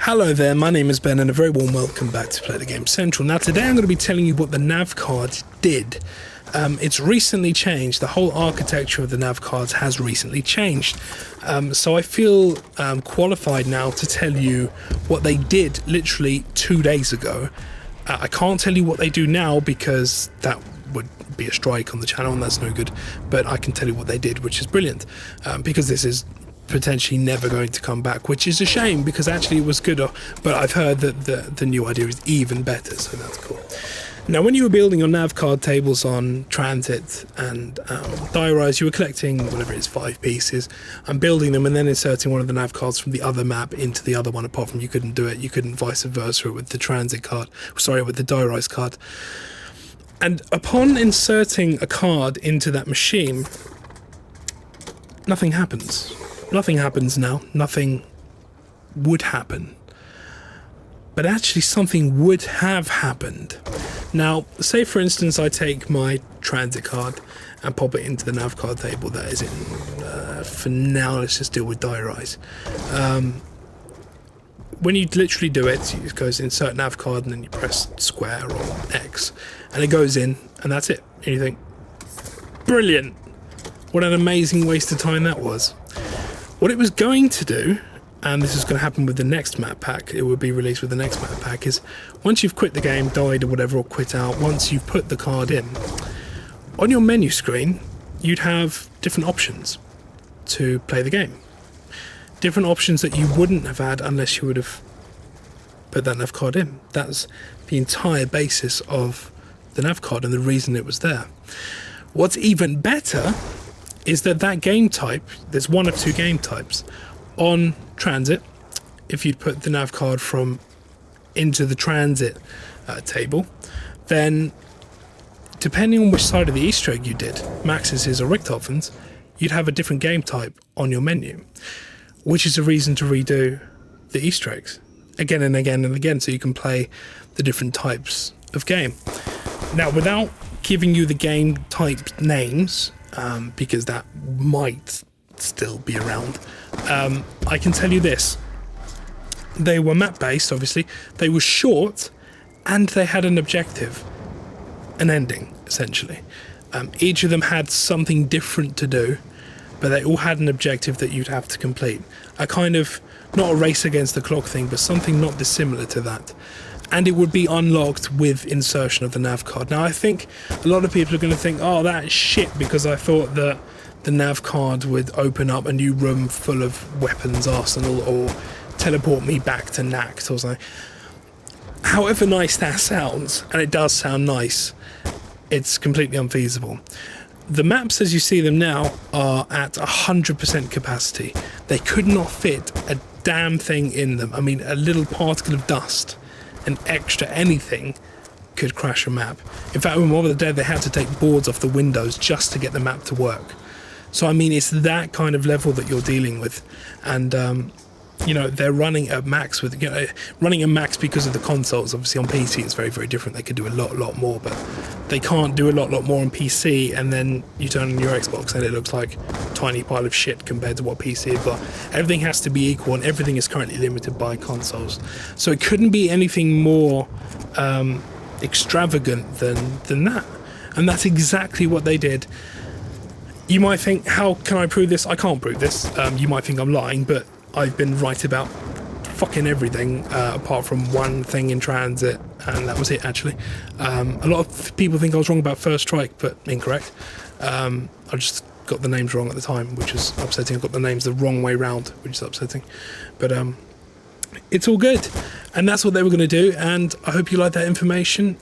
Hello there, my name is Ben and a very warm welcome back to Play the Game Central. Now today I'm going to be telling you what the nav card did. It's recently changed. The whole architecture of the nav cards has recently changed. So I feel qualified now to tell you what they did literally 2 days ago. I can't tell you what they do now because that would be a strike on the channel and that's no good. But I can tell you what they did, which is brilliant, because this is potentially never going to come back, which is a shame because actually it was good, but I've heard that the new idea is even better, so that's cool. Now when you were building your nav card tables on Transit and Diarize, you were collecting whatever it is, 5 pieces and building them and then inserting one of the nav cards from the other map into the other one. Apart from you couldn't do it, you couldn't vice versa with the Transit card, sorry, with the Diarize card. And upon inserting a card into that machine, nothing happens. Nothing happens now. Nothing would happen. But actually something would have happened. Now, say for instance I take my Transit card and pop it into the nav card table that is in, for now let's just deal with Diarize. When you literally do it, it goes insert nav card and then you press square or X and it goes in and that's it. And you think, brilliant! What an amazing waste of time that was. What it was going to do, and this is going to happen with the next map pack, it will be released with the next map pack, is once you've quit the game, died or whatever, or quit out, once you've put the card in, on your menu screen, you'd have different options to play the game. Different options that you wouldn't have had unless you would have put that nav card in. That's the entire basis of the nav card and the reason it was there. What's even better is that game type, there's one of 2 game types. On Transit, if you'd put the nav card from into the Transit table, then depending on which side of the Easter egg you did, Max's or Richthofen's, you'd have a different game type on your menu, which is a reason to redo the Easter eggs again and again and again so you can play the different types of game. Now, without giving you the game type names, because that might still be around, I can tell you this. They were map based, obviously, they were short and they had an objective, an ending essentially. Each of them had something different to do, but they all had an objective that you'd have to complete. A kind of, not a race against the clock thing, but something not dissimilar to that. And it would be unlocked with insertion of the nav card. Now I think a lot of people are going to think, oh, that's shit, because I thought that the nav card would open up a new room full of weapons arsenal or teleport me back to Nacht or something. However nice that sounds, and it does sound nice, it's completely unfeasible. The maps as you see them now are at 100% capacity. They could not fit a damn thing in them. I mean, a little particle of dust, an extra anything, could crash a map. In fact, when Mob of the Dead, they had to take boards off the windows just to get the map to work. So I mean, it's that kind of level that you're dealing with, and you know, they're running at max with, you know, running at max because of the consoles. Obviously on PC it's very, very different. They could do a lot more, but they can't do a lot more on PC, and then you turn on your Xbox and it looks like a tiny pile of shit compared to what PC have got. Everything has to be equal and everything is currently limited by consoles. So it couldn't be anything more extravagant than that. And that's exactly what they did. You might think, how can I prove this? I can't prove this. You might think I'm lying, but I've been right about fucking everything apart from one thing in Transit, and that was it actually. A lot of people think I was wrong about First Strike, but incorrect. I just got the names wrong at the time, which is upsetting. I got the names the wrong way round, which is upsetting. But it's all good, and that's what they were going to do, and I hope you like that information.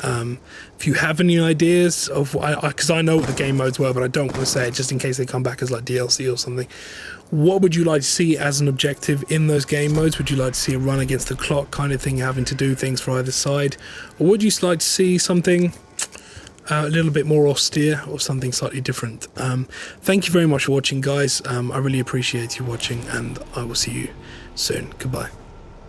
If you have any ideas of what because I know what the game modes were, but I don't want to say it just in case they come back as like DLC or something. What would you like to see as an objective in those game modes? Would you like to see a run against the clock kind of thing, having to do things for either side? Or would you like to see something a little bit more austere or something slightly different? Thank you very much for watching, guys. I really appreciate you watching, and I will see you soon. Goodbye.